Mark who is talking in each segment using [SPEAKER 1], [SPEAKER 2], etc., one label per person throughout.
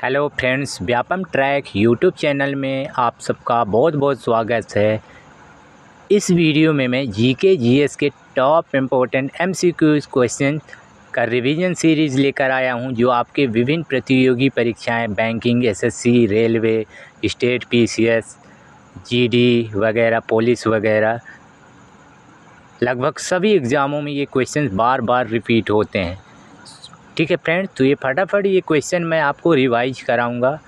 [SPEAKER 1] Hello friends, Vyapam track YouTube channel में आप सबका बहुत बहुत स्वागत है। इस वीडियो में मैं जीके जीएस के टॉप इम्पोर्टेंट एमसीक्यूज क्वेश्चन का रिवीजन सीरीज़ लेकर आया हूं, जो आपके विभिन्न प्रतियोगी परीक्षाएं banking, SSC, railway, state PCS, GD वगैरह, पुलिस वगैरह, लगभग सभी एग्ज़ामों में ये क्वेश्चन बार बार रिपीट होते हैं। ठीक है फ्रेंड्स, तो ये फटाफट ये क्वेश्चन मैं आपको रिवाइज कराऊंगा,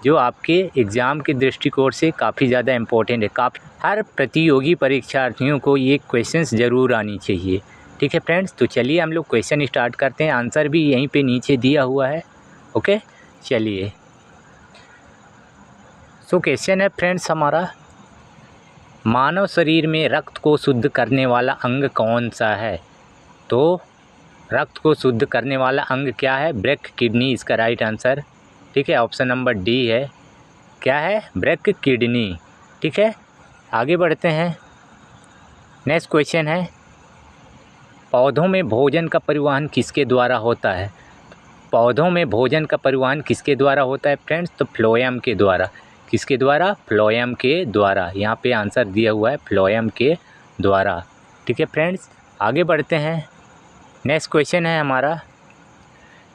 [SPEAKER 1] जो आपके एग्ज़ाम के दृष्टिकोण से काफ़ी ज़्यादा इम्पोर्टेंट है। हर प्रतियोगी परीक्षार्थियों को ये क्वेश्चंस ज़रूर आनी चाहिए। ठीक है फ्रेंड्स, तो चलिए हम लोग क्वेश्चन स्टार्ट करते हैं। आंसर भी यहीं पे नीचे दिया हुआ है। ओके, चलिए। सो क्वेश्चन है फ्रेंड्स हमारा, मानव शरीर में रक्त को शुद्ध करने वाला अंग कौन सा है? तो रक्त को शुद्ध करने वाला अंग क्या है? ब्रेक किडनी, इसका राइट आंसर। ठीक है, ऑप्शन नंबर डी है। क्या है? Break kidney. ठीक है, आगे बढ़ते हैं। नेक्स्ट क्वेश्चन है, पौधों में भोजन का परिवहन किसके द्वारा होता है? पौधों में भोजन का परिवहन किसके द्वारा होता है फ्रेंड्स? तो फ्लोएम के द्वारा। किसके द्वारा? फ्लोएम के द्वारा। यहाँ पे आंसर दिया हुआ है फ्लोएम के द्वारा। ठीक है फ्रेंड्स, आगे बढ़ते हैं। नेक्स्ट क्वेश्चन है हमारा,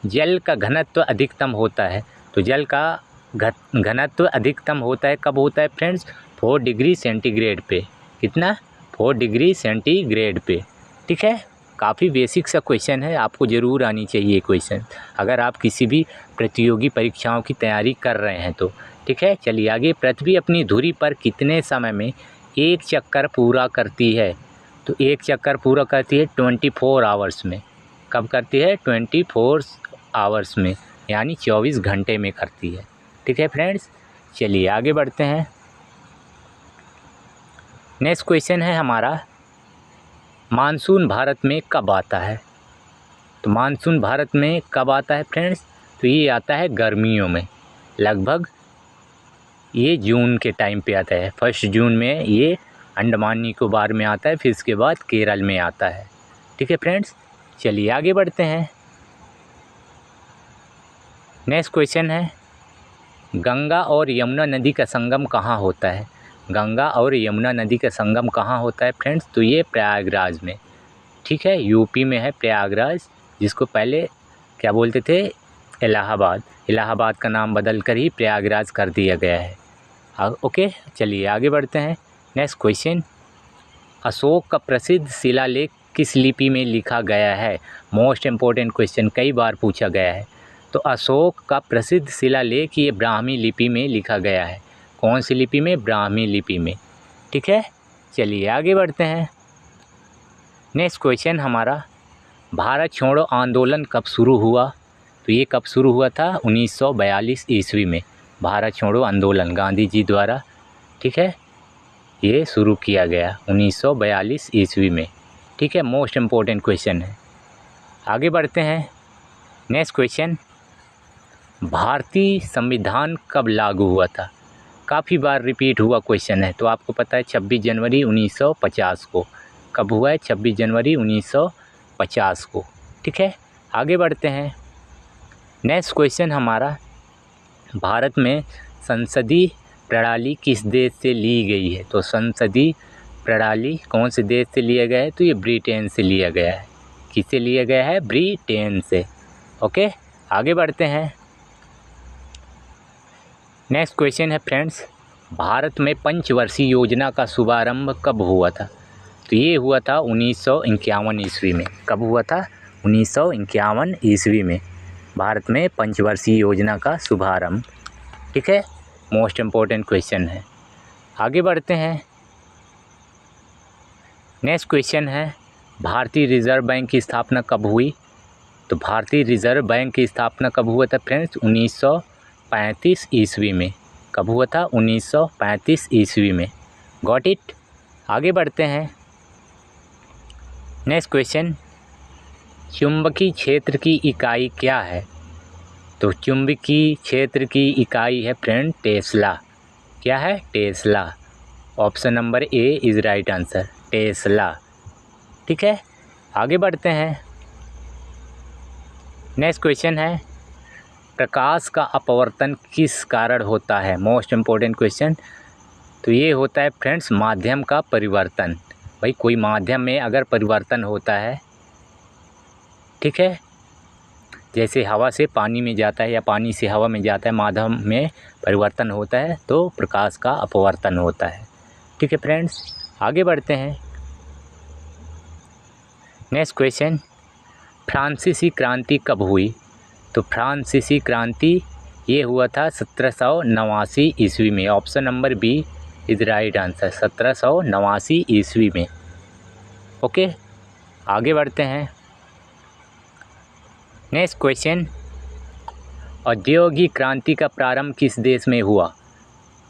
[SPEAKER 1] जल का घनत्व अधिकतम होता है। तो जल का घनत्व अधिकतम होता है कब होता है फ्रेंड्स? 4 डिग्री सेंटीग्रेड पे। कितना? 4 डिग्री सेंटीग्रेड पे। ठीक है, काफ़ी बेसिक सा क्वेश्चन है, आपको ज़रूर आनी चाहिए क्वेश्चन, अगर आप किसी भी प्रतियोगी परीक्षाओं की तैयारी कर रहे हैं तो। ठीक है, चलिए आगे। पृथ्वी अपनी धुरी पर कितने समय में एक चक्कर पूरा करती है? तो एक चक्कर पूरा करती है 24 आवर्स में। कब करती है? 24 आवर्स में, यानी 24 घंटे में करती है। ठीक है फ्रेंड्स, चलिए आगे बढ़ते हैं। नेक्स्ट क्वेश्चन है हमारा, मानसून भारत में कब आता है? तो मानसून भारत में कब आता है फ्रेंड्स? तो ये आता है गर्मियों में, लगभग ये जून के टाइम पे आता है। 1 जून में ये अंडमान निकोबार में आता है, फिर इसके बाद केरल में आता है। ठीक है फ्रेंड्स, चलिए आगे बढ़ते हैं। नेक्स्ट क्वेश्चन है, गंगा और यमुना नदी का संगम कहाँ होता है? गंगा और यमुना नदी का संगम कहाँ होता है फ्रेंड्स? तो ये प्रयागराज में। ठीक है, यूपी में है प्रयागराज, जिसको पहले क्या बोलते थे? इलाहाबाद। इलाहाबाद का नाम बदल कर ही प्रयागराज कर दिया गया है। ओके, चलिए आगे बढ़ते हैं। नेक्स्ट क्वेश्चन, अशोक का प्रसिद्ध शिलालेख किस लिपि में लिखा गया है? मोस्ट इम्पोर्टेंट क्वेश्चन, कई बार पूछा गया है। तो अशोक का प्रसिद्ध शिलालेख ये ब्राह्मी लिपि में लिखा गया है। कौन सी लिपि में? ब्राह्मी लिपि में। ठीक है, चलिए आगे बढ़ते हैं। नेक्स्ट क्वेश्चन हमारा, भारत छोड़ो आंदोलन कब शुरू हुआ? तो ये कब शुरू हुआ था? 1942 ईस्वी में भारत छोड़ो आंदोलन गांधी जी द्वारा, ठीक है, ये शुरू किया गया 1942 ईस्वी में। ठीक है, मोस्ट इम्पोर्टेंट क्वेश्चन है। आगे बढ़ते हैं। नेक्स्ट क्वेश्चन, भारतीय संविधान कब लागू हुआ था? काफ़ी बार रिपीट हुआ क्वेश्चन है, तो आपको पता है 26 जनवरी 1950 को। कब हुआ है? 26 जनवरी 1950 को। ठीक है, आगे बढ़ते हैं। नेक्स्ट क्वेश्चन हमारा, भारत में संसदीय प्रणाली किस देश से ली गई है? तो संसदीय प्रणाली कौन से देश से लिया गया है? तो ये ब्रिटेन से लिया गया है। किससे लिया गया है? ब्रिटेन से। ओके, आगे बढ़ते हैं। नेक्स्ट क्वेश्चन है फ्रेंड्स, भारत में पंचवर्षीय योजना का शुभारंभ कब हुआ था? तो ये हुआ था 1951 ईस्वी में। कब हुआ था? 1951 ईस्वी में भारत में पंचवर्षीय योजना का शुभारंभ। ठीक है, मोस्ट इम्पोर्टेंट क्वेश्चन है। आगे बढ़ते हैं। नेक्स्ट क्वेश्चन है, भारतीय रिजर्व बैंक की स्थापना कब हुई? तो भारतीय रिजर्व बैंक की स्थापना कब हुआ था फ्रेंड्स? 1935 ईस्वी में। कब हुआ था? 1935 ईस्वी में। Got it? आगे बढ़ते हैं। नेक्स्ट क्वेश्चन, चुंबकीय क्षेत्र की इकाई क्या है? तो चुंबकीय क्षेत्र की इकाई है फ्रेंड टेस्ला। क्या है? Tesla. Option number A is right answer, Tesla. ठीक है, आगे बढ़ते हैं। नेक्स्ट क्वेश्चन है, प्रकाश का अपवर्तन किस कारण होता है? Most important question. तो ये होता है फ्रेंड्स माध्यम का परिवर्तन। भाई कोई माध्यम में अगर परिवर्तन होता है, ठीक है, जैसे हवा से पानी में जाता है या पानी से हवा में जाता है, माध्यम में परिवर्तन होता है तो प्रकाश का अपवर्तन होता है। ठीक है फ्रेंड्स, आगे बढ़ते हैं। नेक्स्ट क्वेश्चन, फ्रांसीसी क्रांति कब हुई? तो फ्रांसीसी क्रांति ये हुआ था 1789 ईस्वी में। Option number B is right answer, 1789 ईस्वी में। ओके, आगे बढ़ते हैं। नेक्स्ट क्वेश्चन, औद्योगिक क्रांति का प्रारंभ किस देश में हुआ?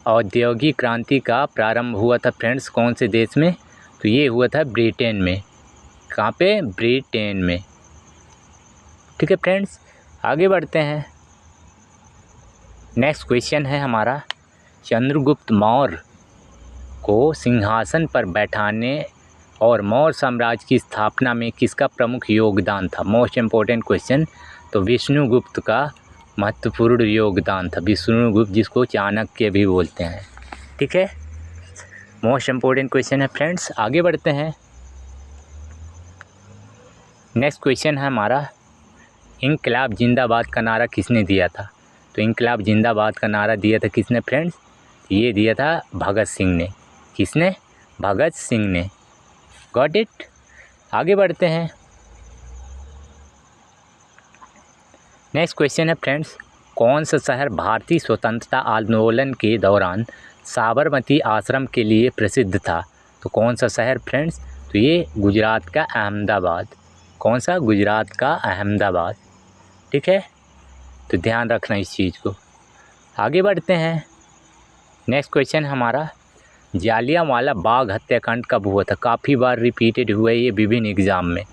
[SPEAKER 1] औद्योगिक क्रांति का प्रारंभ हुआ था फ्रेंड्स कौन से देश में? तो ये हुआ था ब्रिटेन में। कहाँ पे? ब्रिटेन में। ठीक है फ्रेंड्स, आगे बढ़ते हैं। नेक्स्ट क्वेश्चन है हमारा, चंद्रगुप्त मौर्य को सिंहासन पर बैठाने और मौर्य साम्राज्य की स्थापना में किसका प्रमुख योगदान था? Most important question. तो विष्णुगुप्त का महत्वपूर्ण योगदान था। विष्णुगुप्त जिसको चाणक्य भी बोलते हैं। ठीक है, मोस्ट इम्पोर्टेंट क्वेश्चन है फ्रेंड्स। आगे बढ़ते हैं। नेक्स्ट क्वेश्चन है हमारा, इंकलाब जिंदाबाद का नारा किसने दिया था? तो इंकलाब जिंदाबाद का नारा दिया था किसने फ्रेंड्स? ये दिया था भगत सिंह ने। किसने? भगत सिंह ने। Got it. आगे बढ़ते हैं। नेक्स्ट क्वेश्चन है फ्रेंड्स, कौन सा शहर भारतीय स्वतंत्रता आंदोलन के दौरान साबरमती आश्रम के लिए प्रसिद्ध था? तो कौन सा शहर फ्रेंड्स? तो ये गुजरात का अहमदाबाद। कौन सा? गुजरात का अहमदाबाद। ठीक है, तो ध्यान रखना इस चीज़ को। आगे बढ़ते हैं। नेक्स्ट क्वेश्चन हमारा, जालियांवाला बाग हत्याकांड कब हुआ था? काफ़ी बार रिपीटेड हुआ है ये विभिन्न एग्ज़ाम में।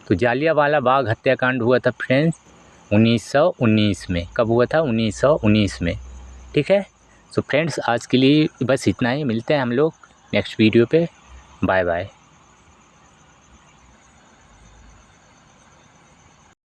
[SPEAKER 1] तो जालियांवाला बाग हत्याकांड हुआ था फ्रेंड्स 1919 में। कब हुआ था? 1919 में। ठीक है, तो फ्रेंड्स आज के लिए बस इतना ही। मिलते हैं हम लोग नेक्स्ट वीडियो पे। Bye bye.